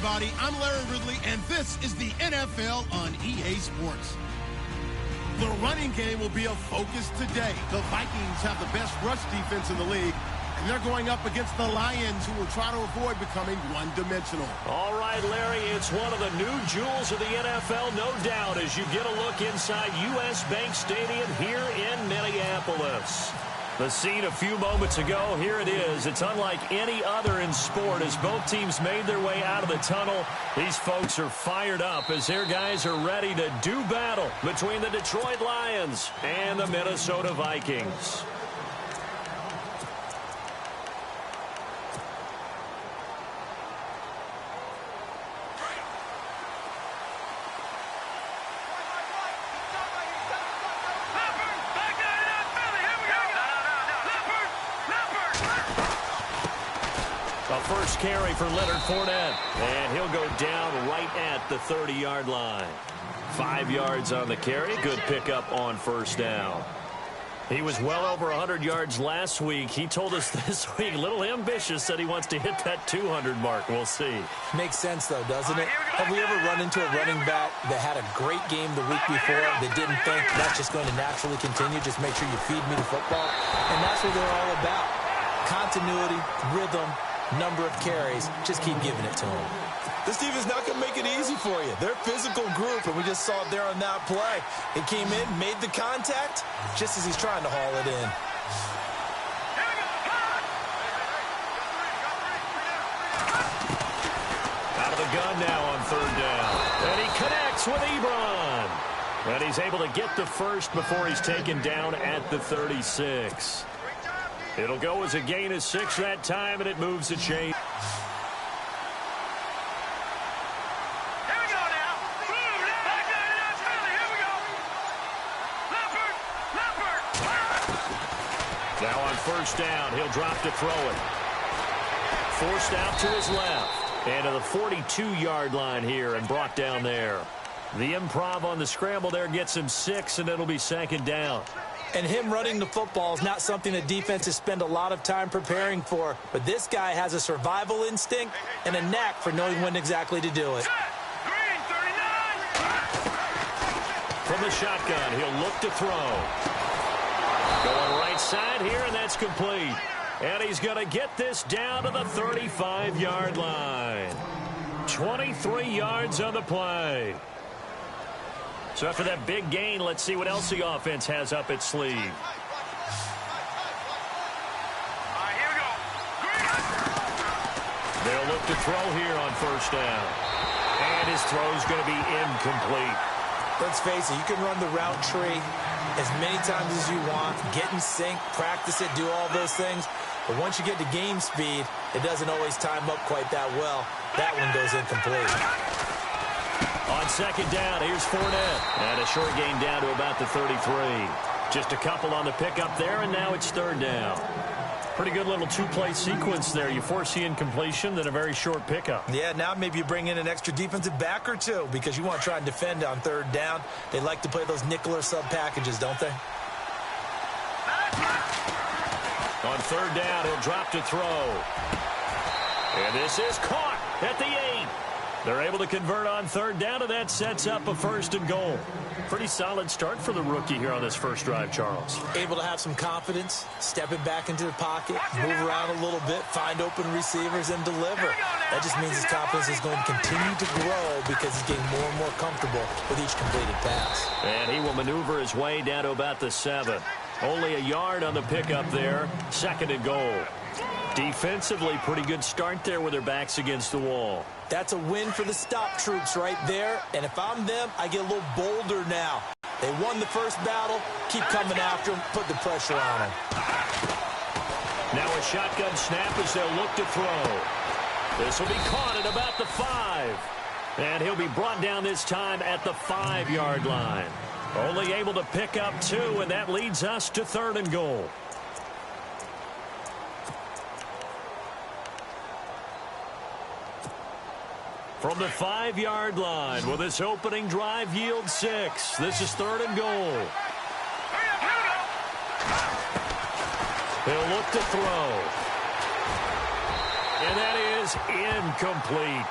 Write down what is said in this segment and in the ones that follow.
everybody. I'm Larry Ridley, and this is the NFL on EA Sports. The running game will be a focus today. The Vikings have the best rush defense in the league, and they're going up against the Lions, who will try to avoid becoming one-dimensional. All right, Larry, it's one of the new jewels of the NFL, no doubt, as you get a look inside U.S. Bank Stadium here in Minneapolis. The scene a few moments ago, here it is. It's unlike any other in sport as both teams made their way out of the tunnel. These folks are fired up as their guys are ready to do battle between the Detroit Lions and the Minnesota Vikings. First carry for Leonard Fournette, and he'll go down right at the 30-yard line. 5 yards on the carry. Good pickup on first down. He was well over 100 yards last week. He told us this week, a little ambitious, said he wants to hit that 200 mark. We'll see. Makes sense, though, doesn't it? Have we ever run into a running back that had a great game the week before that didn't think that's just going to naturally continue? Just make sure you feed me the football. And that's what they're all about. Continuity, rhythm, number of carries, just keep giving it to them. This team is not going to make it easy for you. They're a physical group, and we just saw it there on that play. He came in, made the contact, just as he's trying to haul it in. Out of the gun now on third down. And he connects with Ebron. And he's able to get the first before he's taken down at the 36. It'll go as a gain of 6 that time, and it moves the chain. Here we go now. Here we go. Leopard. Now on first down, he'll drop to throw it. Forced out to his left. And to the 42-yard line here and brought down there. The improv on the scramble there gets him 6, and it'll be second down. And him running the football is not something that defenses spend a lot of time preparing for. But this guy has a survival instinct and a knack for knowing when exactly to do it. Green 39. From the shotgun, he'll look to throw. Going right side here, and that's complete. And he's going to get this down to the 35-yard line. 23 yards on the play. So after that big gain, let's see what else the offense has up its sleeve. All right, here we go. They'll look to throw here on first down. And his throw's going to be incomplete. Let's face it, you can run the route tree as many times as you want, get in sync, practice it, do all those things. But once you get to game speed, it doesn't always time up quite that well. That one goes incomplete. On second down, here's Fournette. And a short gain down to about the 33. Just a couple on the pickup there, and now it's third down. Pretty good little two-play sequence there. You force the incompletion, then a very short pickup. Yeah, now maybe you bring in an extra defensive back or two because you want to try and defend on third down. They like to play those nickel or sub packages, don't they? On third down, he'll drop to throw. And this is caught at the 8. They're able to convert on third down, and that sets up a first and goal. Pretty solid start for the rookie here on this first drive, Charles. Able to have some confidence, stepping back into the pocket, move around a little bit, find open receivers, and deliver. That just means his confidence is going to continue to grow because he's getting more and more comfortable with each completed pass. And he will maneuver his way down to about the 7. Only a yard on the pickup there. Second and goal. Defensively, pretty good start there with their backs against the wall. That's a win for the stop troops right there. And if I'm them, I get a little bolder now. They won the first battle. Keep coming after them. Put the pressure on them. Now a shotgun snap as they'll look to throw. This will be caught at about the 5. And he'll be brought down this time at the 5-yard line. Only able to pick up 2, and that leads us to third and goal. From the 5-yard line, will this opening drive yield 6? This is third and goal. He'll look to throw. And that is incomplete.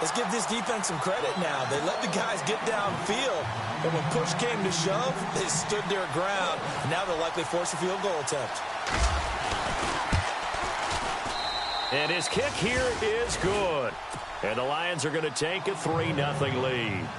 Let's give this defense some credit now. They let the guys get downfield, and when push came to shove, they stood their ground. And now they'll likely force a field goal attempt. And his kick here is good. And the Lions are going to take a 3-0 lead.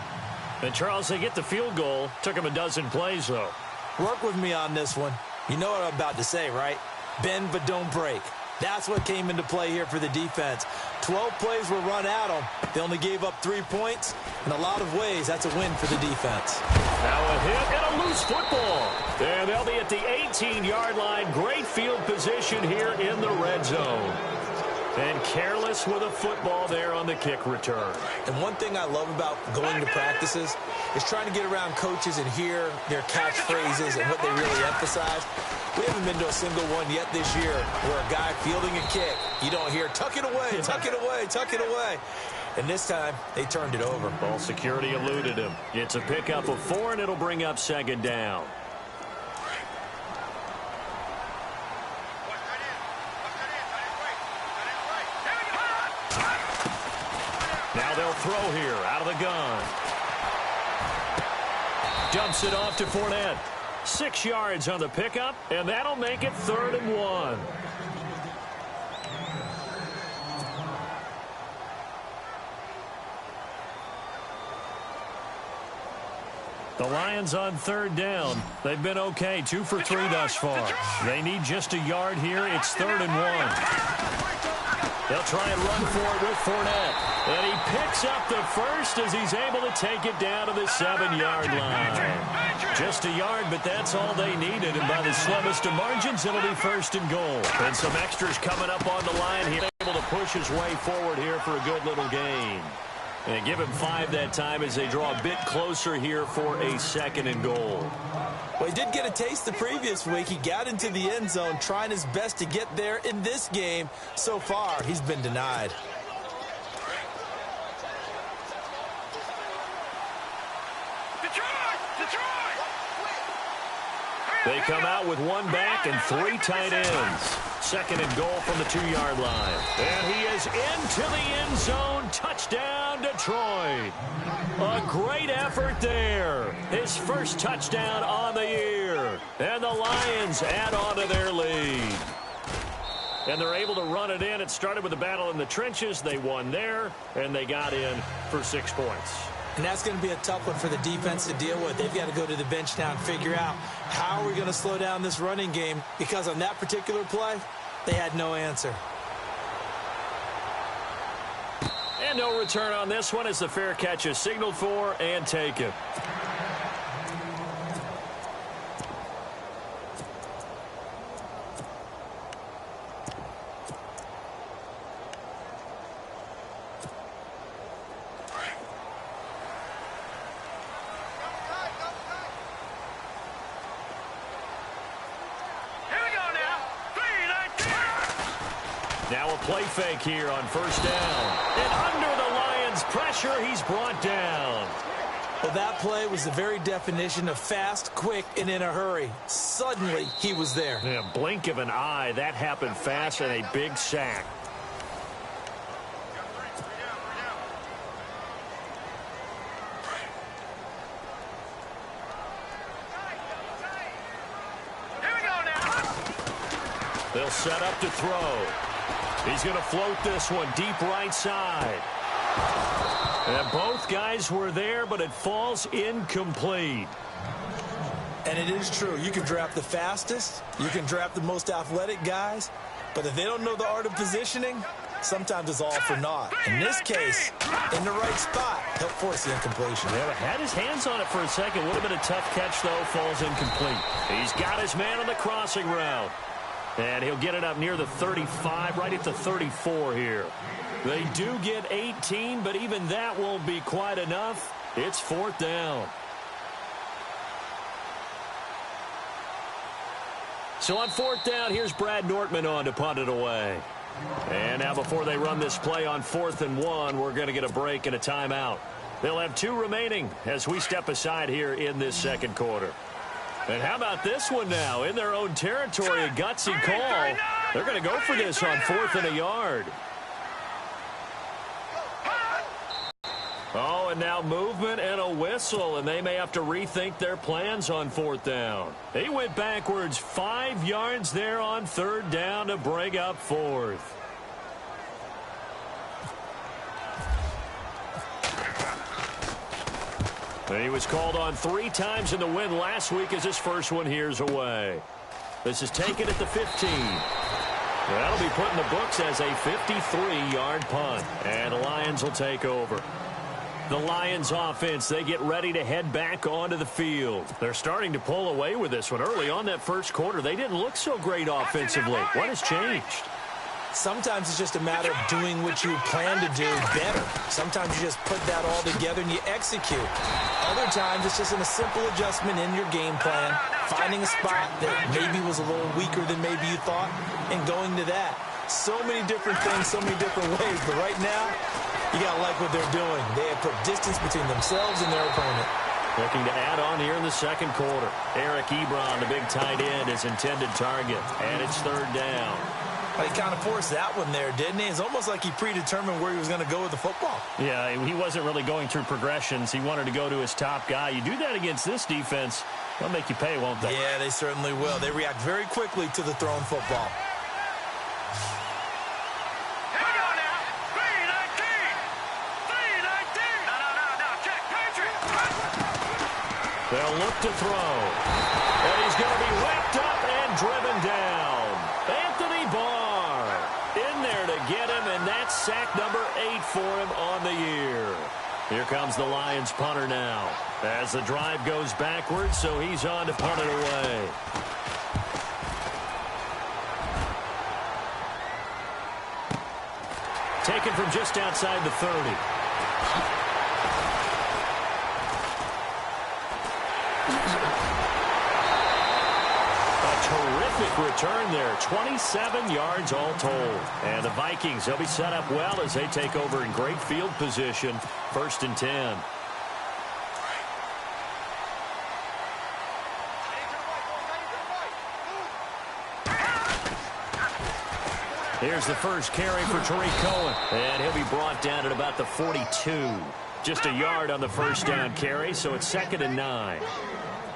And, Charles, they get the field goal. Took them a dozen plays, though. Work with me on this one. You know what I'm about to say, right? Bend but don't break. That's what came into play here for the defense. 12 plays were run at them. They only gave up 3 points. In a lot of ways, that's a win for the defense. Now a hit and a loose football. And they'll be at the 18-yard line. Great field position here in the red zone. And careless with a football there on the kick return. And one thing I love about going to practices is trying to get around coaches and hear their catchphrases and what they really emphasize. We haven't been to a single one yet this year where a guy fielding a kick, you don't hear, tuck it away, tuck it away, tuck it away. And this time, they turned it over. Ball security eluded him. It's a pickup of 4, and it'll bring up second down. Now they'll throw here out of the gun. Dumps it off to Fournette. 6 yards on the pickup, and that'll make it 3rd and 1. The Lions on 3rd down. They've been okay, 2 for 3 thus far. They need just a yard here. It's 3rd and 1. They'll try and run for it with Fournette. And he picks up the first as he's able to take it down to the 7-yard line. Just a yard, but that's all they needed. And by the slimmest of margins, it'll be 1st and goal. And some extras coming up on the line. He's able to push his way forward here for a good little gain. And give him 5 that time as they draw a bit closer here for a 2nd and goal. Well, he did get a taste the previous week. He got into the end zone trying his best to get there in this game. So far, he's been denied. They come out with 1 back and 3 tight ends. 2nd and goal from the 2-yard line. And he is into the end zone. Touchdown, Detroit. A great effort there. His first touchdown on the year. And the Lions add on to their lead. And they're able to run it in. It started with a battle in the trenches. They won there, and they got in for 6 points. And that's going to be a tough one for the defense to deal with. They've got to go to the bench now and figure out how are we going to slow down this running game, because on that particular play, they had no answer. And no return on this one as the fair catch is signaled for and taken. Now a play fake here on 1st down. And under the Lions' pressure, he's brought down. Well, that play was the very definition of fast, quick, and in a hurry. Suddenly, he was there. Yeah, blink of an eye. That happened fast and a big sack. They'll set up to throw. He's going to float this one deep right side. And both guys were there, but it falls incomplete. And it is true. You can draft the fastest. You can draft the most athletic guys. But if they don't know the art of positioning, sometimes it's all for naught. In this case, in the right spot, he'll force the incompletion. Yeah, had his hands on it for a second. Would have been a tough catch, though. Falls incomplete. He's got his man on the crossing route. And he'll get it up near the 35, right at the 34 here. They do get 18, but even that won't be quite enough. It's 4th down. So on 4th down, here's Brad Nortman on to punt it away. And now before they run this play on 4th and 1, we're going to get a break and a timeout. They'll have 2 remaining as we step aside here in this 2nd quarter. And how about this one now? In their own territory, a gutsy call. They're going to go for this on 4th and a yard. Oh, and now movement and a whistle, and they may have to rethink their plans on 4th down. He went backwards 5 yards there on 3rd down to bring up 4th. He was called on 3 times in the win last week as his first one here's away. This is taken at the 15. That'll be put in the books as a 53-yard punt, and the Lions will take over. The Lions offense, they get ready to head back onto the field. They're starting to pull away with this one. Early on that first quarter, they didn't look so great offensively. What has changed? Sometimes it's just a matter of doing what you plan to do better. Sometimes you just put that all together and you execute. Other times it's just a simple adjustment in your game plan, finding a spot that maybe was a little weaker than maybe you thought, and going to that. So many different things, so many different ways, but right now, you got to like what they're doing. They have put distance between themselves and their opponent. Looking to add on here in the second quarter. Eric Ebron, the big tight end, his intended target, and it's 3rd down. Well, he kind of forced that one there, didn't he? It's almost like he predetermined where he was going to go with the football. Yeah, he wasn't really going through progressions. He wanted to go to his top guy. You do that against this defense, they'll make you pay, won't they? Yeah, they certainly will. They react very quickly to the thrown football. Here we go now. 319. 319. No. Check. Patriot. They'll look to throw. And he's going to be wrapped up and driven down. Anthony Barr in there to get him, and that's sack number 8 for him on the year. Here comes the Lions punter now as the drive goes backwards, so he's on to punt it away. Taken from just outside the 30. Terrific return there. 27 yards all told. And the Vikings, they'll be set up well as they take over in great field position. 1st and 10. Here's the first carry for Tariq Cohen. And he'll be brought down at about the 42. Just a yard on the first down carry, so it's 2nd and 9.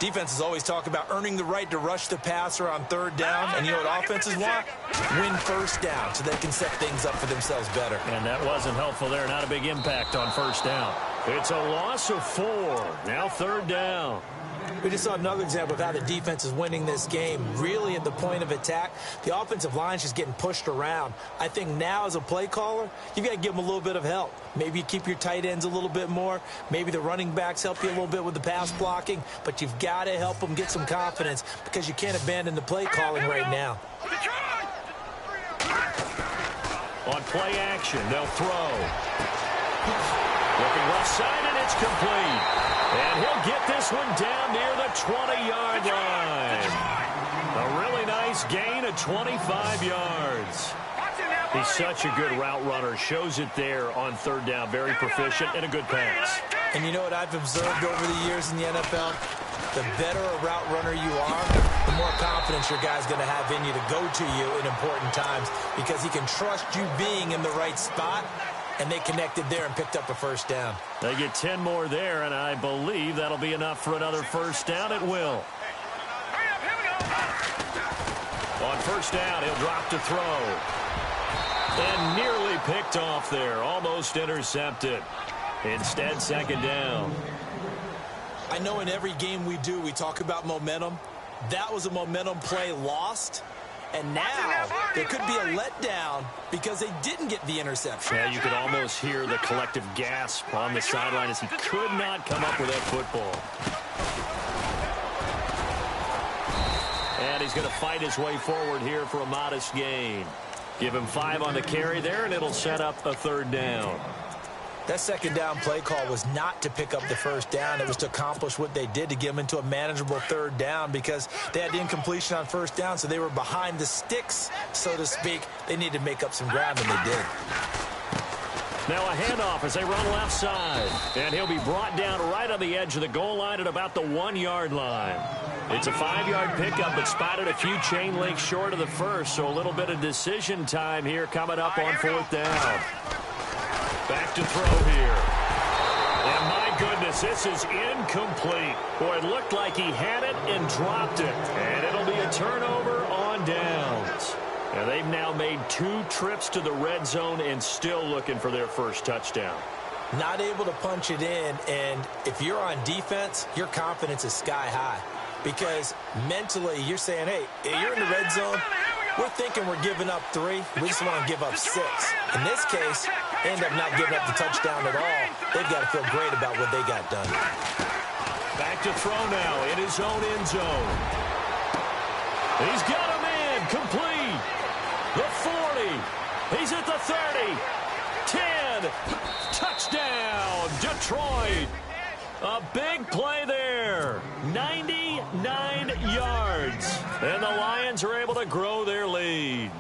Defenses always talk about earning the right to rush the passer on 3rd down. And you know what offenses want? Win 1st down so they can set things up for themselves better. And that wasn't helpful there. Not a big impact on 1st down. It's a loss of 4. Now 3rd down. We just saw another example of how the defense is winning this game. Really at the point of attack, the offensive line's just getting pushed around. I think now as a play caller, you've got to give them a little bit of help. Maybe you keep your tight ends a little bit more. Maybe the running backs help you a little bit with the pass blocking. But you've got to help them get some confidence because you can't abandon the play calling right now. On play action, they'll throw. Looking left side, and it's complete. And he'll get this one down near the 20-yard line. A really nice gain of 25 yards. He's such a good route runner. Shows it there on 3rd down. Very proficient and a good pass. And you know what I've observed over the years in the NFL? The better a route runner you are, the more confidence your guy's going to have in you to go to you in important times because he can trust you being in the right spot. And they connected there and picked up a 1st down. They get 10 more there, and I believe that'll be enough for another 1st down. It will. On 1st down, he'll drop to throw. And nearly picked off there. Almost intercepted. Instead, 2nd down. I know in every game we do, we talk about momentum. That was a momentum play lost. And now there could be a letdown because they didn't get the interception. Yeah, you could almost hear the collective gasp on the sideline as he could not come up with that football. And he's going to fight his way forward here for a modest gain. Give him 5 on the carry there, and it'll set up a 3rd down. That 2nd down play call was not to pick up the 1st down. It was to accomplish what they did to get them into a manageable 3rd down because they had the incompletion on 1st down, so they were behind the sticks, so to speak. They needed to make up some ground, and they did. Now a handoff as they run left side. And he'll be brought down right on the edge of the goal line at about the 1-yard line. It's a 5-yard pickup, but spotted a few chain links short of the first, so a little bit of decision time here coming up on 4th down. Back to throw here. And my goodness, this is incomplete. Boy, it looked like he had it and dropped it. And it'll be a turnover on downs. And they've now made 2 trips to the red zone and still looking for their first touchdown. Not able to punch it in, and if you're on defense, your confidence is sky high. Because mentally, you're saying, hey, you're in the red zone. We're thinking we're giving up 3. We just want to give up 6. In this case, they end up not giving up the touchdown at all. They've got to feel great about what they got done. Back to throw now in his own end zone. He's got a man complete. The 40. He's at the 30. 10. Touchdown, Detroit. A big play there. 99 yards. And the Lions are able to grow their lead.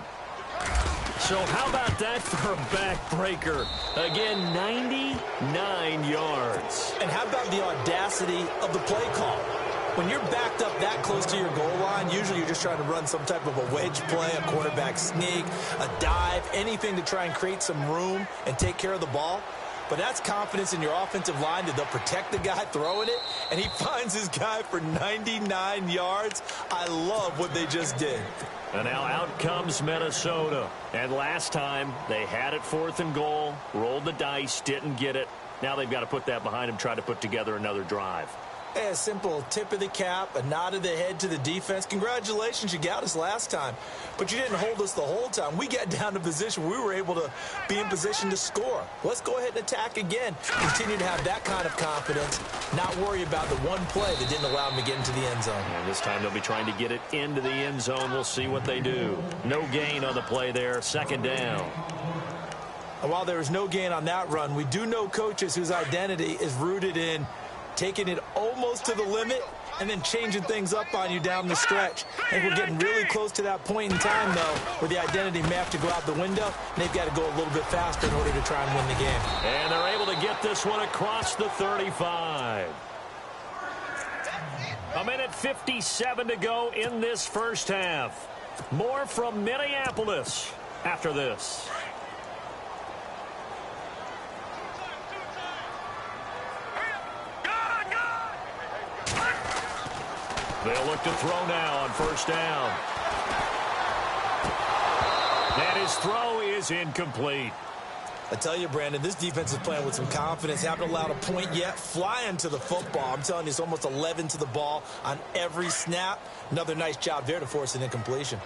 So how about that for a backbreaker? Again, 99 yards. And how about the audacity of the play call? When you're backed up that close to your goal line, usually you're just trying to run some type of a wedge play, a quarterback sneak, a dive, anything to try and create some room and take care of the ball. But that's confidence in your offensive line that they'll protect the guy throwing it, and he finds his guy for 99 yards. I love what they just did. And now out comes Minnesota. And last time, they had it 4th and goal, rolled the dice, didn't get it. Now they've got to put that behind them, try to put together another drive. A simple tip of the cap, a nod of the head to the defense. Congratulations, you got us last time. But you didn't hold us the whole time. We got down to position. We were able to be in position to score. Let's go ahead and attack again. Continue to have that kind of confidence. Not worry about the one play that didn't allow them to get into the end zone. And this time they'll be trying to get it into the end zone. We'll see what they do. No gain on the play there. 2nd down. And while there is no gain on that run, we do know coaches whose identity is rooted in taking it almost to the limit and then changing things up on you down the stretch. I think we're getting really close to that point in time, though, where the identity may have to go out the window, and they've got to go a little bit faster in order to try and win the game. And they're able to get this one across the 35. A minute 57 to go in this first half. More from Minneapolis after this. They'll look to throw now on 1st down. And his throw is incomplete. I tell you, Brandon, this defense is playing with some confidence. Haven't allowed a point yet. Flying to the football. I'm telling you, it's almost 11 to the ball on every snap. Another nice job there to force an incompletion.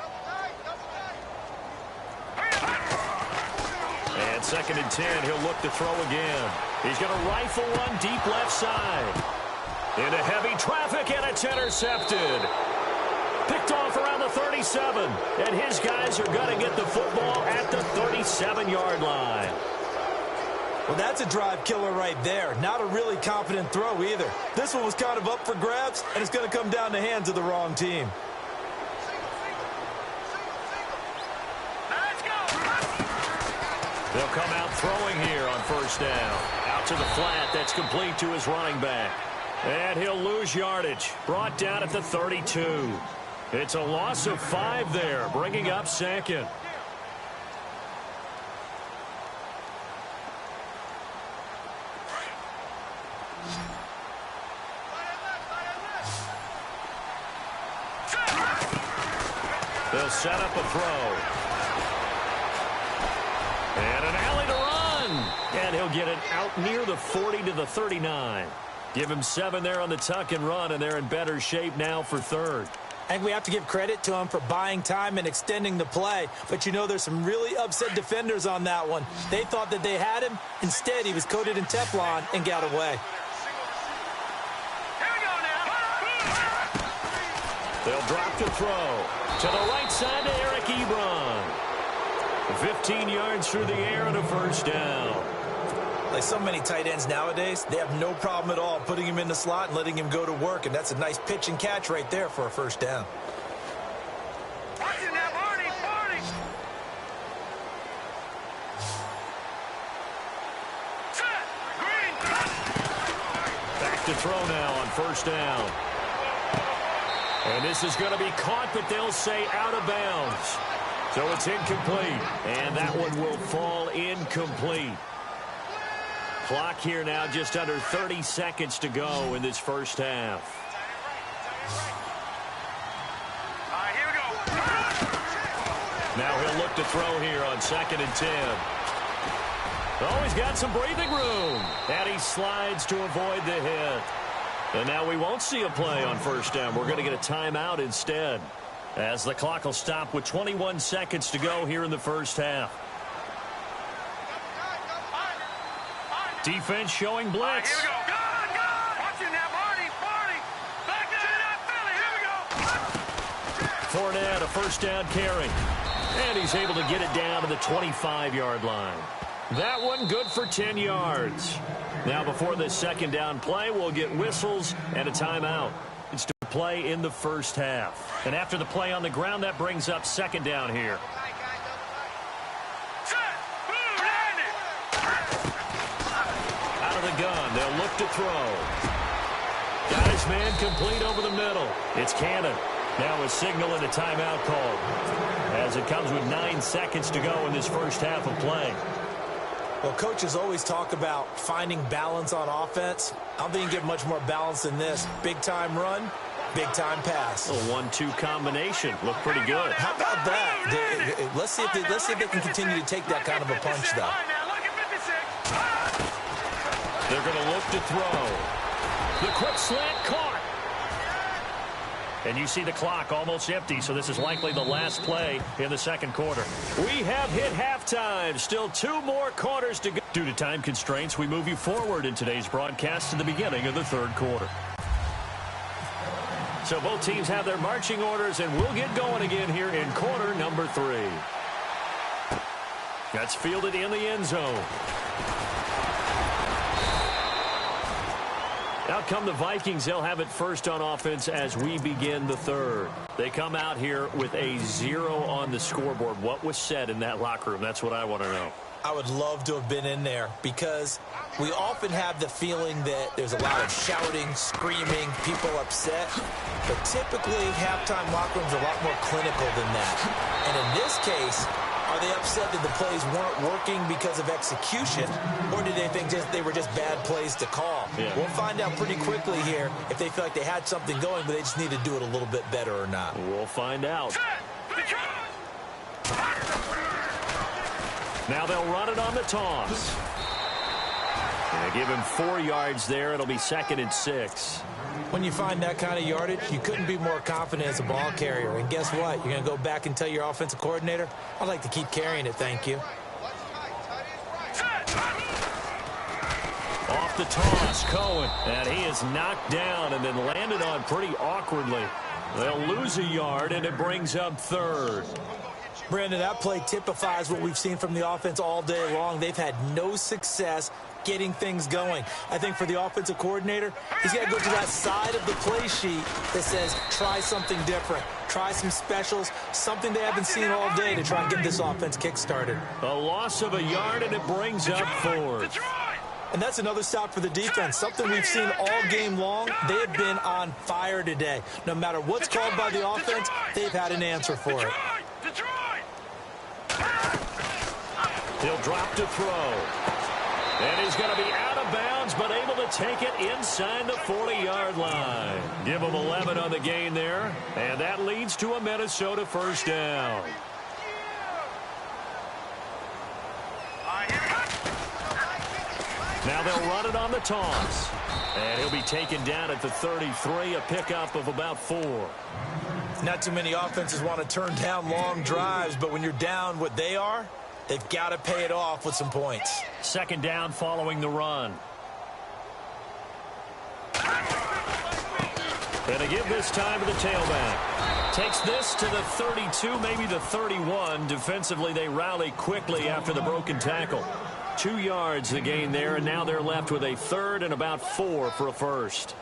And 2nd and 10, he'll look to throw again. He's going to rifle one deep left side. Into heavy traffic, and it's intercepted. Picked off around the 37, and his guys are going to get the football at the 37-yard line. Well, that's a drive killer right there. Not a really confident throw either. This one was kind of up for grabs, and it's going to come down the hands of the wrong team. They'll come out throwing here on 1st down. Out to the flat, that's complete to his running back. And he'll lose yardage. Brought down at the 32. It's a loss of 5 there, bringing up 2nd. They'll set up a throw. And an alley to run. And he'll get it out near the 40 to the 39. Give him 7 there on the tuck and run, and they're in better shape now for 3rd. I think we have to give credit to him for buying time and extending the play. But, you know, there's some really upset defenders on that one. They thought that they had him. Instead, he was coated in Teflon and got away. They'll drop the throw. To the right side to Eric Ebron. 15 yards through the air and a 1st down. Like so many tight ends nowadays, they have no problem at all putting him in the slot and letting him go to work, and that's a nice pitch and catch right there for a 1st down. Back to throw now on 1st down. And this is going to be caught, but they'll say out of bounds. So it's incomplete, and that one will fall incomplete. Clock here now, just under 30 seconds to go in this first half. All right, here we go. Now he'll look to throw here on 2nd and 10. Oh, he's got some breathing room. And he slides to avoid the hit. And now we won't see a play on first down. We're going to get a timeout instead, as the clock will stop with 21 seconds to go here in the first half. Defense showing blitz. Here we go. Good, good. Watch it now, Marty. Back to that Philly. Here we go. Fournette, a first down carry. And he's able to get it down to the 25-yard line. That one good for 10 yards. Now before this second down play, we'll get whistles and a timeout. It's to play in the first half. And after the play on the ground, that brings up second down here. Out of the gun, they'll look to throw. Got his man complete over the middle. It's Cannon. Now a signal and a timeout call, as it comes with 9 seconds to go in this first half of play. Well, coaches always talk about finding balance on offense. I don't think you get much more balance than this. Big-time run, big-time pass. A 1-2 combination. Looked pretty good. How about that? Let's see if they can continue to take that kind of a punch, though. They're going to look to throw. The quick slant caught. And you see the clock almost empty, so this is likely the last play in the second quarter. We have hit halftime. Still 2 more quarters to go. Due to time constraints, we move you forward in today's broadcast to the beginning of the third quarter. So both teams have their marching orders, and we'll get going again here in quarter number 3. That's fielded in the end zone. Out come the Vikings. They'll have it first on offense as we begin the third. They come out here with a 0 on the scoreboard. What was said in that locker room? That's what I want to know. I would love to have been in there, because we often have the feeling that there's a lot of shouting, screaming, people upset. But typically, halftime locker rooms are a lot more clinical than that. And in this case, are they upset that the plays weren't working because of execution, or did they think they were just bad plays to call? Yeah. We'll find out pretty quickly here if they feel like they had something going, but they just need to do it a little bit better or not. We'll find out. Now they'll run it on the toss. And they give him 4 yards there. It'll be 2nd and 6. When you find that kind of yardage, you couldn't be more confident as a ball carrier. And guess what? You're going to go back and tell your offensive coordinator, I'd like to keep carrying it, thank you. Off the toss, Cohen. And he is knocked down and then landed on pretty awkwardly. They'll lose a yard, and it brings up 3rd. Brandon, that play typifies what we've seen from the offense all day long. They've had no success getting things going. I think for the offensive coordinator, he's got to go to that side of the play sheet that says, try something different. Try some specials, something they haven't seen all day to try and get this offense kick-started. A loss of a yard, and it brings up 4th. And that's another stop for the defense, something we've seen all game long. They have been on fire today. No matter what's called by the offense, they've had an answer for it. He'll drop to throw. And he's going to be out of bounds, but able to take it inside the 40-yard line. Give him 11 on the gain there, and that leads to a Minnesota first down. Now they'll run it on the toss. And he'll be taken down at the 33, a pickup of about 4. Not too many offenses want to turn down long drives, but when you're down what they are, they've got to pay it off with some points. Second down following the run. And they give this time to the tailback. Takes this to the 32, maybe the 31. Defensively, they rally quickly after the broken tackle. 2 yards the gain there, and now they're left with a 3rd and about 4 for a first.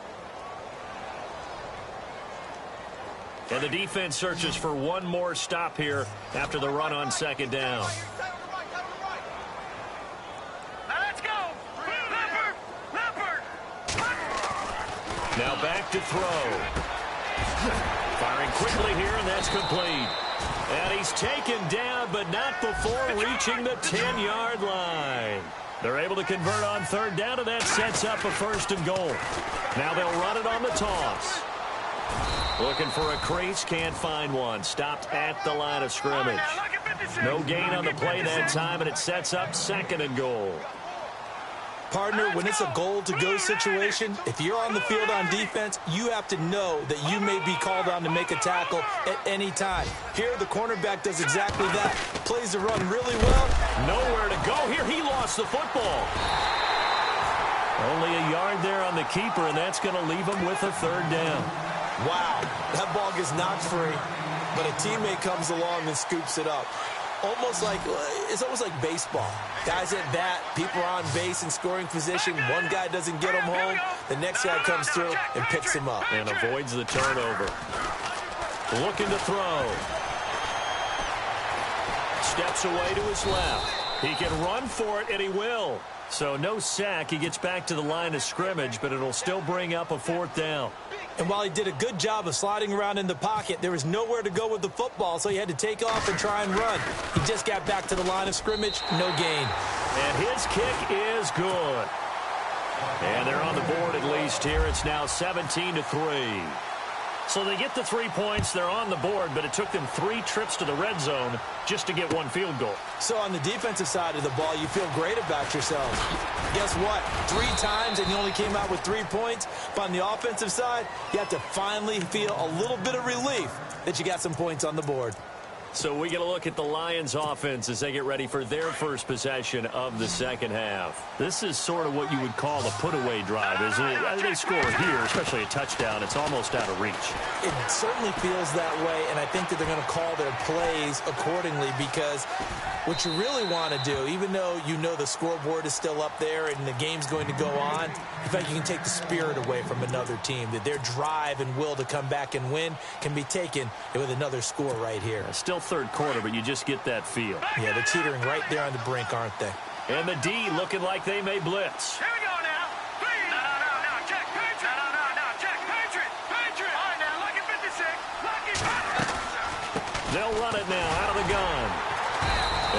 And the defense searches for one more stop here after the run on second down. Now back to throw. Firing quickly here, and that's complete. And he's taken down, but not before reaching the 10-yard line. They're able to convert on third down, and that sets up a 1st and goal. Now they'll run it on the toss. Looking for a crease, can't find one. Stopped at the line of scrimmage. No gain on the play that time, and it sets up 2nd and goal. Partner, when it's a goal-to-go situation, if you're on the field on defense, you have to know that you may be called on to make a tackle at any time. Here, the cornerback does exactly that. Plays the run really well. Nowhere to go here. He lost the football. Only a yard there on the keeper, and that's going to leave him with a 3rd down. Wow, that ball gets knocked free, but a teammate comes along and scoops it up. It's almost like baseball. Guys at bat, people are on base in scoring position. One guy doesn't get him home. The next guy comes through and picks him up. And avoids the turnover. Looking to throw. Steps away to his left. He can run for it, and he will. So no sack. He gets back to the line of scrimmage, but it'll still bring up a 4th down. And while he did a good job of sliding around in the pocket, there was nowhere to go with the football, so he had to take off and try and run. He just got back to the line of scrimmage, no gain. And his kick is good. And they're on the board at least here. It's now 17-3. So they get the 3 points. They're on the board, but it took them 3 trips to the red zone just to get 1 field goal. So on the defensive side of the ball, you feel great about yourselves. Guess what? 3 times and you only came out with 3 points. But on the offensive side, you have to finally feel a little bit of relief that you got some points on the board. So we get a look at the Lions offense as they get ready for their first possession of the second half. This is sort of what you would call a put-away drive, isn't it? As they score here, especially a touchdown, it's almost out of reach. It certainly feels that way, and I think that they're going to call their plays accordingly because what you really want to do, even though you know the scoreboard is still up there and the game's going to go on, in fact, you can take the spirit away from another team, that their drive and will to come back and win can be taken with another score right here. Still 3rd quarter, but you just get that feel. Yeah, they're teetering right there on the brink, aren't they? And the D looking like they may blitz. Here we go now. Please. No. Check. Patriot. No. Check. Patriot. All right, now. Lucky 56. Lucky 56. They'll run it now out of the gun.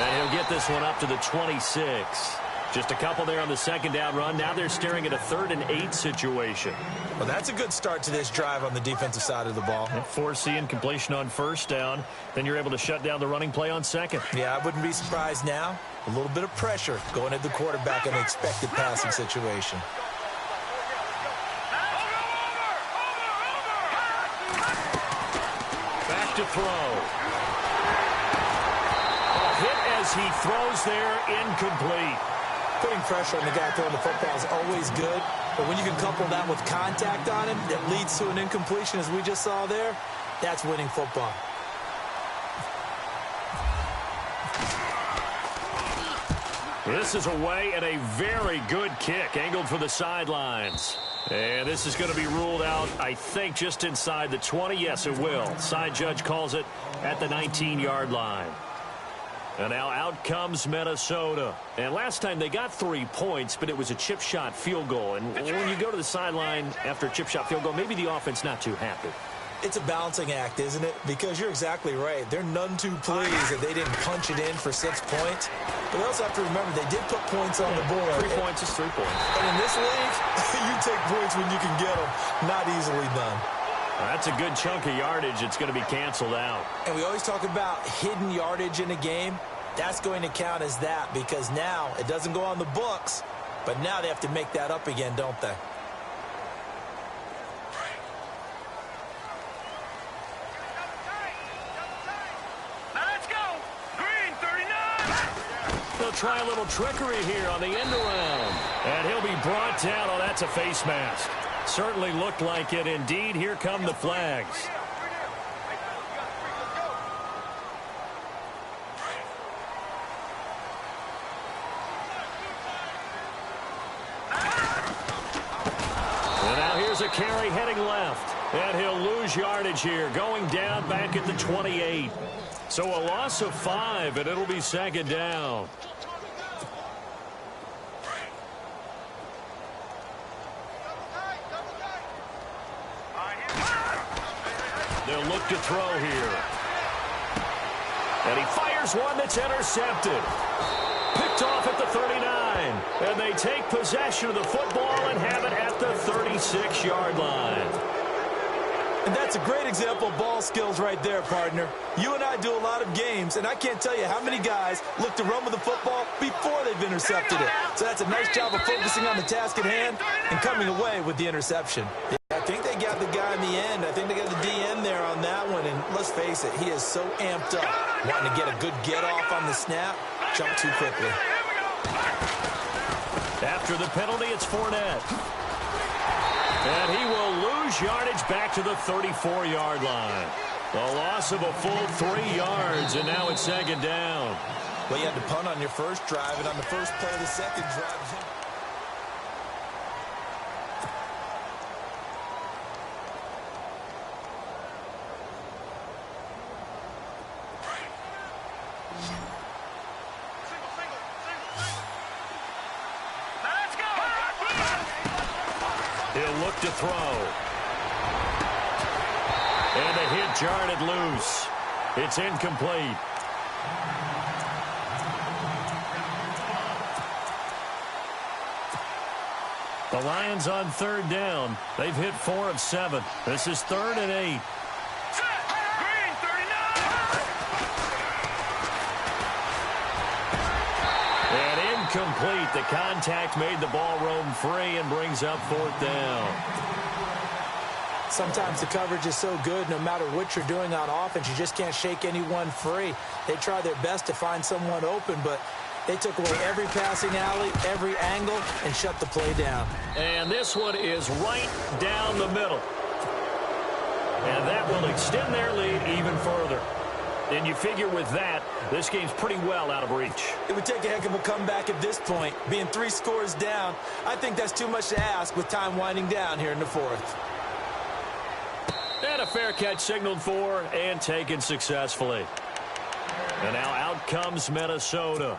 And he'll get this one up to the 26. Just a couple there on the 2nd down run. Now they're staring at a 3rd and 8 situation. Well, that's a good start to this drive on the defensive side of the ball. Forcing completion on 1st down. Then you're able to shut down the running play on 2nd. Yeah, I wouldn't be surprised now. A little bit of pressure going at the quarterback in an expected passing situation. Back to throw. A hit as he throws there, incomplete. Putting pressure on the guy throwing the football is always good, but when you can couple that with contact on him that leads to an incompletion, as we just saw there, that's winning football. This is away and a very good kick, angled for the sidelines. And this is going to be ruled out, I think, just inside the 20. Yes, it will. Side judge calls it at the 19-yard line. And now out comes Minnesota. And last time they got 3 points, but it was a chip shot field goal. And when you go to the sideline after a chip shot field goal, maybe the offense not too happy. It's a balancing act, isn't it? Because you're exactly right. They're none too pleased that they didn't punch it in for 6 points. But they also have to remember they did put points on the board. 3 points is 3 points. And in this league, you take points when you can get them. Not easily done. That's a good chunk of yardage. It's going to be canceled out. And we always talk about hidden yardage in a game. That's going to count as that because now it doesn't go on the books, but now they have to make that up again, don't they? Let's go. Green 39. They'll try a little trickery here on the end around. And he'll be brought down. Oh, that's a face mask. Certainly looked like it. Indeed, here come the flags. And now here's a carry heading left. And he'll lose yardage here, going down back at the 28. So a loss of 5, and it'll be 2nd down. They'll look to throw here. And he fires one that's intercepted. Picked off at the 39. And they take possession of the football and have it at the 36-yard line. And that's a great example of ball skills right there, partner. You and I do a lot of games, and I can't tell you how many guys look to run with the football before they've intercepted it. So that's a nice job of focusing on the task at hand and coming away with the interception. I think they got the guy in the end. I think they got the DN there on that one. And let's face it, he is so amped up, wanting to get a good get-off on the snap, jump too quickly. After the penalty, it's Fournette. And he will lose yardage back to the 34-yard line. A loss of a full 3 yards, and now it's second down. Well, you had to punt on your first drive, and on the first play of the second drive. He'll look to throw. And the hit jarred it loose. It's incomplete. The Lions on third down. They've hit 4 of 7. This is 3rd and 8. Green, 39. And incomplete. The contact made the ball roam free and brings up 4th down. Sometimes the coverage is so good, no matter what you're doing on offense, you just can't shake anyone free. They try their best to find someone open, but they took away every passing alley, every angle, and shut the play down. And this one is right down the middle. And that will extend their lead even further. And you figure with that, this game's pretty well out of reach. It would take a heck of a comeback at this point. Being 3 scores down, I think that's too much to ask with time winding down here in the 4th. And a fair catch signaled for and taken successfully. And now out comes Minnesota.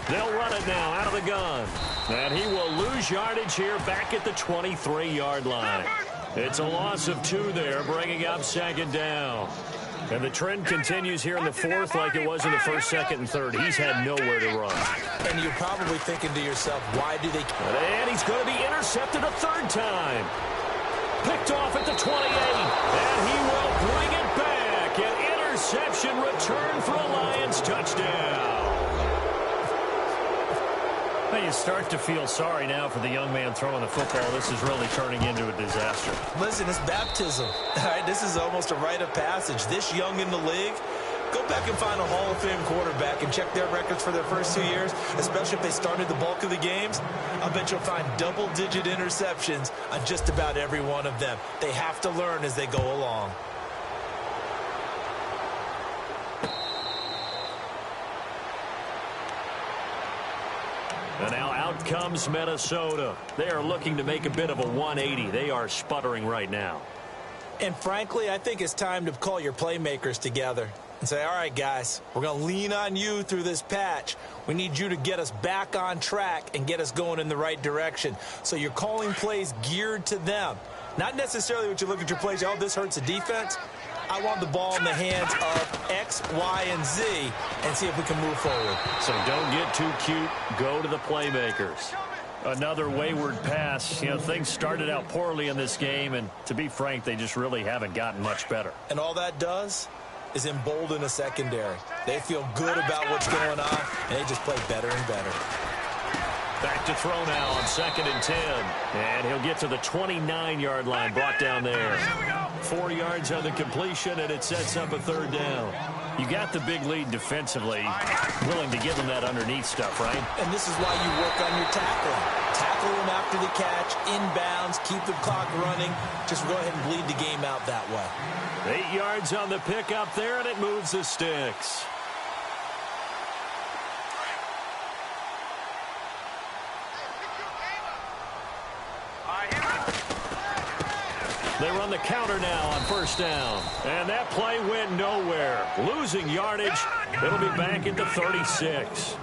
They'll run it now out of the gun. And he will lose yardage here back at the 23-yard line. It's a loss of 2 there, bringing up second down. And the trend continues here in the 4th like it was in the 1st, 2nd, and 3rd. He's had nowhere to run. And you're probably thinking to yourself, why do they... And he's going to be intercepted a 3rd time. Picked off at the 28. And he will bring it back. An interception return for a Lions touchdown. Well, you start to feel sorry now for the young man throwing the football. This is really turning into a disaster. Listen, it's baptism. All right, this is almost a rite of passage. This young in the league, go back and find a Hall of Fame quarterback and check their records for their first 2 years, especially if they started the bulk of the games. I bet you'll find double-digit interceptions on just about every one of them. They have to learn as they go along. And now out comes Minnesota. They are looking to make a bit of a 180. They are sputtering right now. And frankly, I think it's time to call your playmakers together and say, all right, guys, we're going to lean on you through this patch. We need you to get us back on track and get us going in the right direction. So you're calling plays geared to them. Not necessarily what you look at your plays, oh, this hurts the defense. I want the ball in the hands of X, Y, and Z and see if we can move forward. So don't get too cute. Go to the playmakers. Another wayward pass. You know, things started out poorly in this game, and to be frank, they just really haven't gotten much better. And all that does is embolden a secondary. They feel good about what's going on, and they just play better and better. Back to throw now on 2nd and 10. And he'll get to the 29-yard line, brought down there. 4 yards on the completion, and it sets up a 3rd down. You got the big lead defensively, willing to give them that underneath stuff, right? And this is why you work on your tackling. Tackle them after the catch, inbounds, keep the clock running. Just go ahead and bleed the game out that way. 8 yards on the pickup there, and it moves the sticks. They run the counter now on 1st down. And that play went nowhere. Losing yardage. It'll be back at the 36.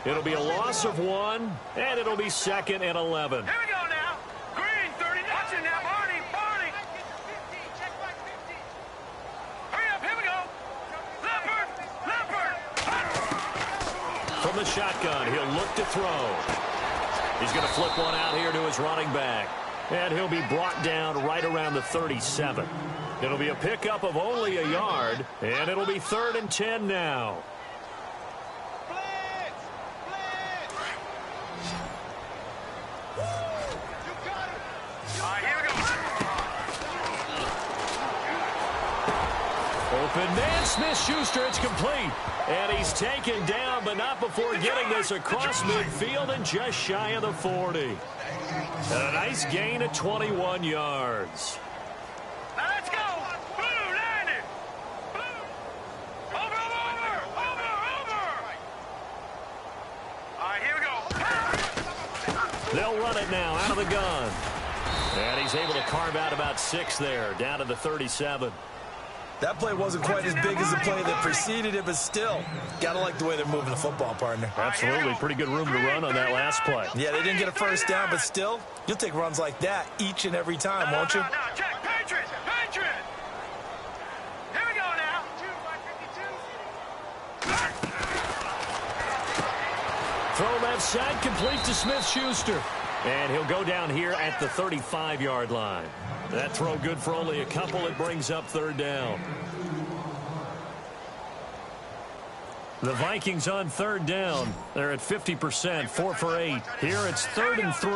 It'll be a loss of 1, and it'll be 2nd and 11. Here we go now. Green, 30. Watch it now. from the shotgun. He'll look to throw. He's going to flip one out here to his running back. And he'll be brought down right around the 37. It'll be a pickup of only a yard, and it'll be 3rd and 10 now. Open man, Smith-Schuster, it's complete. And he's taken down, but not before getting this across midfield and just shy of the 40. And a nice gain of 21 yards. Now let's go. Blue, land it. Blue. Over. All right, here we go. They'll run it now out of the gun. And he's able to carve out about 6 there, down to the 37. That play wasn't quite as big as the play that preceded it, but still, gotta like the way they're moving the football, partner. Absolutely. Pretty good room to run on that last play. Yeah, they didn't get a first down, but still, you'll take runs like that each and every time, won't you? No, check, Patriot. Here we go now. Throw left side, complete to Smith-Schuster. And he'll go down here at the 35-yard line. That throw good for only a couple. It brings up 3rd down. The Vikings on 3rd down. They're at 50%, 4 for 8. Here it's 3rd and 3.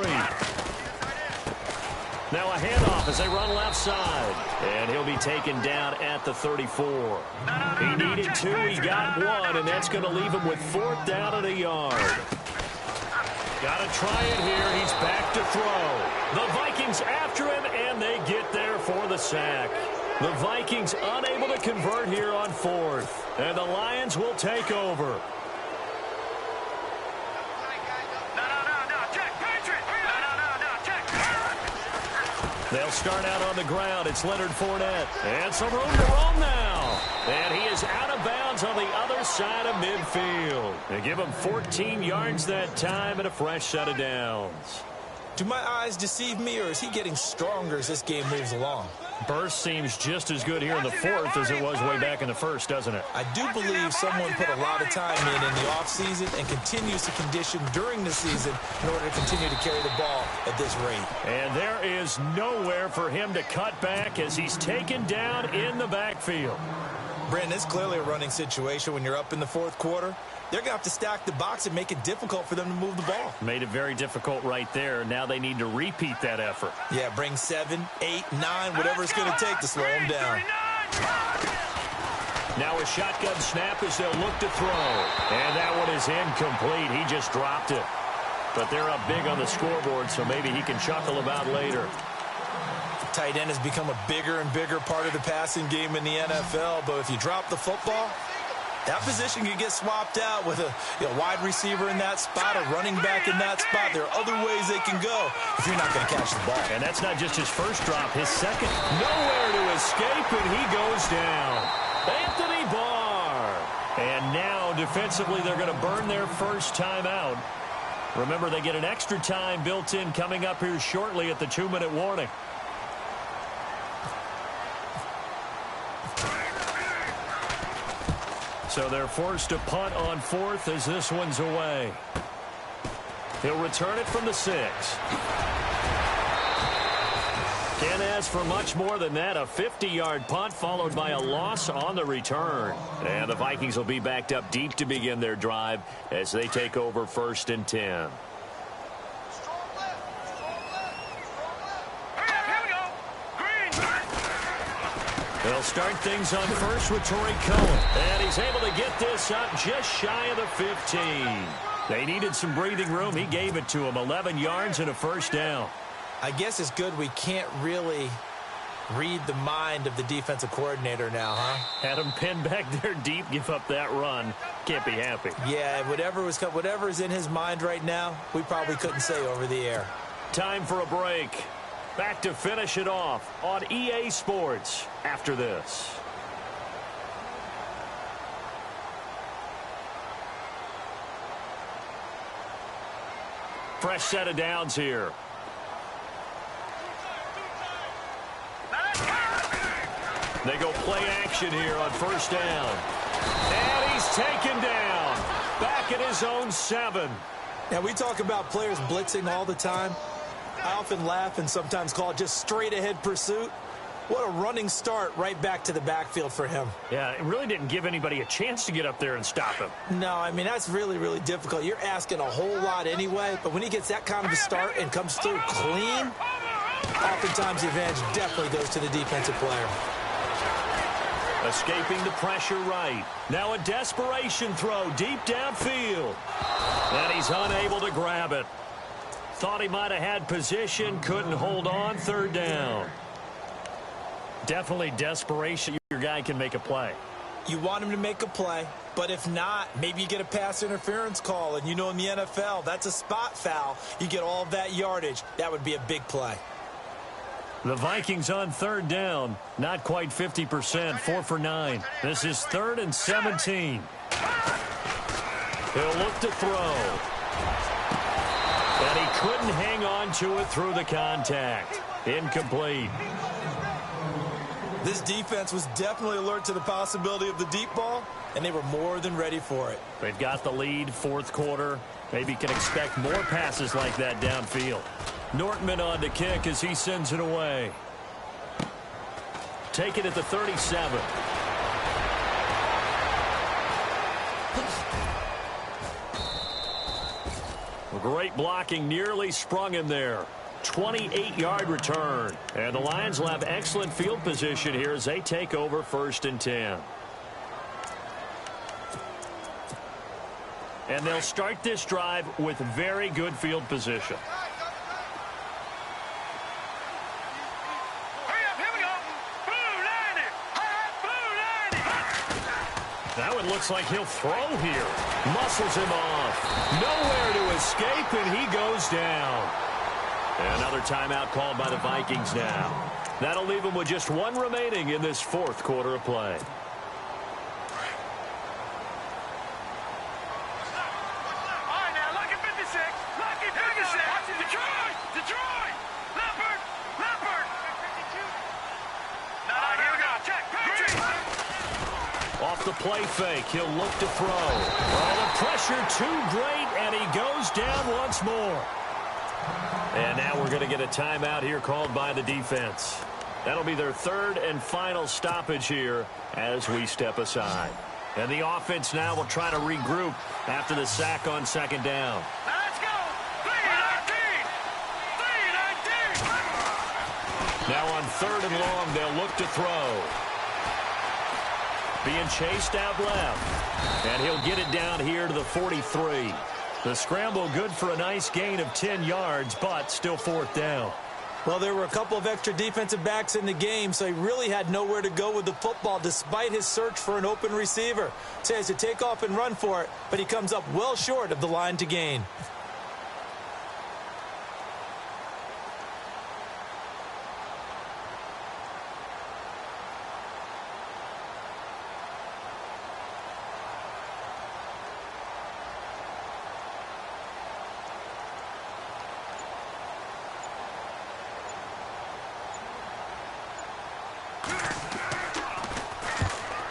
Now a handoff as they run left side. And he'll be taken down at the 34. He needed 2, he got 1, and that's going to leave him with 4th down and a yard. Got to try it here. He's back to throw. The Vikings after him, and they get there for the sack. The Vikings unable to convert here on 4th. And the Lions will take over. No, check, Patriot. No, check. They'll start out on the ground. It's Leonard Fournette. And some room to roam now. And he is out of bounds on the other side of midfield. They give him 14 yards that time and a fresh set of downs. Do my eyes deceive me, or is he getting stronger as this game moves along? Burst seems just as good here in the 4th as it was way back in the 1st, doesn't it? I do believe someone put a lot of time in the offseason and continues to condition during the season in order to continue to carry the ball at this rate. And there is nowhere for him to cut back as he's taken down in the backfield. Brandon, it's clearly a running situation when you're up in the 4th quarter. They're going to have to stack the box and make it difficult for them to move the ball. Made it very difficult right there. Now they need to repeat that effort. Yeah, bring 7, 8, 9, whatever it's going to take to slow them down. Now a shotgun snap as they'll look to throw. And that one is incomplete. He just dropped it. But they're up big on the scoreboard, so maybe he can chuckle about later. Tight end has become a bigger and bigger part of the passing game in the NFL, but if you drop the football, that position can get swapped out with a wide receiver in that spot, a running back in that spot. There are other ways they can go if you're not going to catch the ball. And that's not just his first drop, his second. Nowhere to escape, and he goes down. Anthony Barr. And now, defensively, they're going to burn their first time out. Remember, they get an extra time built in coming up here shortly at the 2-minute warning. So they're forced to punt on 4th as this one's away. He'll return it from the 6. Can't ask for much more than that. A 50-yard punt followed by a loss on the return. And the Vikings will be backed up deep to begin their drive as they take over 1st and 10. They'll start things on first with Torrey Cohen. And he's able to get this up just shy of the 15. They needed some breathing room. He gave it to him. 11 yards and a first down. I guess it's good we can't really read the mind of the defensive coordinator now, huh? Had him pinned back there deep, give up that run. Can't be happy. Yeah, whatever's in his mind right now, we probably couldn't say over the air. Time for a break. Back to finish it off on EA Sports after this. Fresh set of downs here. They go play action here on first down. And he's taken down. back at his own 7. Now, we talk about players blitzing all the time. I often laugh and sometimes call it just straight-ahead pursuit. What a running start right back to the backfield for him. Yeah, it really didn't give anybody a chance to get up there and stop him. No, I mean, that's really, really difficult. You're asking a whole lot anyway, but when he gets that kind of a start and comes through clean, oftentimes the advantage definitely goes to the defensive player. Escaping the pressure right. Now a desperation throw deep downfield. And he's unable to grab it. Thought he might have had position, couldn't hold on, 3rd down. Definitely desperation. Your guy can make a play. You want him to make a play, but if not, maybe you get a pass interference call, and you know in the NFL, that's a spot foul. You get all of that yardage. That would be a big play. The Vikings on 3rd down. Not quite 50%, 4 for 9. This is 3rd and 17. He'll look to throw. And he couldn't hang on to it through the contact. Incomplete. This defense was definitely alert to the possibility of the deep ball, and they were more than ready for it. They've got the lead, 4th quarter. Maybe can expect more passes like that downfield. Nortman on to kick as he sends it away. Take it at the 37. Great blocking, nearly sprung him there. 28-yard return. And the Lions will have excellent field position here as they take over 1st and 10. And they'll start this drive with very good field position. That one looks like he'll throw here. Muscles him off. Nowhere to escape, and he goes down. Another timeout called by the Vikings now. That'll leave him with just 1 remaining in this 4th quarter of play. Off the play fake, he'll look to throw. Oh, the pressure too great, and he goes down once more. And now we're going to get a timeout here called by the defense. That'll be their 3rd and final stoppage here as we step aside. And the offense now will try to regroup after the sack on 2nd down. Let's go! 3-19! 3-19! Now on 3rd and long, they'll look to throw. Being chased out left. And he'll get it down here to the 43. The scramble good for a nice gain of 10 yards, but still 4th down. Well, there were a couple of extra defensive backs in the game, so he really had nowhere to go with the football despite his search for an open receiver. So he has to take off and run for it, but he comes up well short of the line to gain.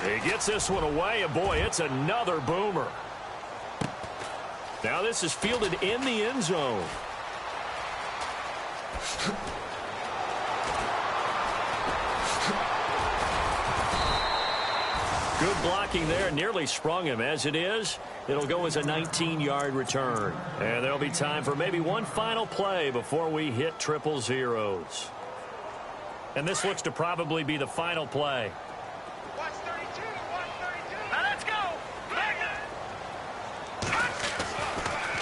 He gets this one away, and boy, it's another boomer. Now this is fielded in the end zone. Good blocking there, nearly sprung him. As it is, it'll go as a 19-yard return. And there'll be time for maybe one final play before we hit 000. And this looks to probably be the final play.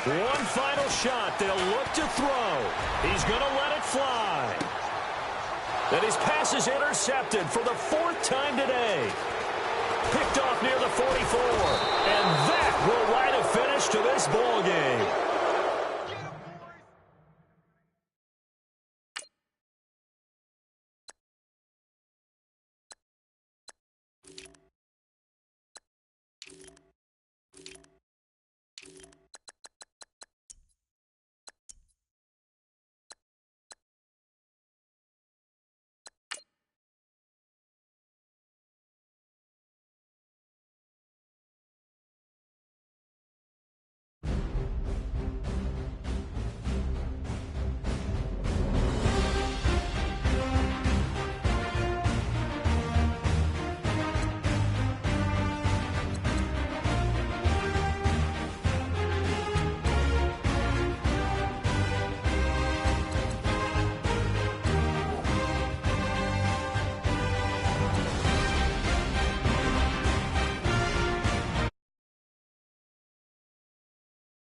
One final shot. They'll look to throw. He's going to let it fly. And his pass is intercepted for the 4th time today. Picked off near the 44. And that will write a finish to this ball game.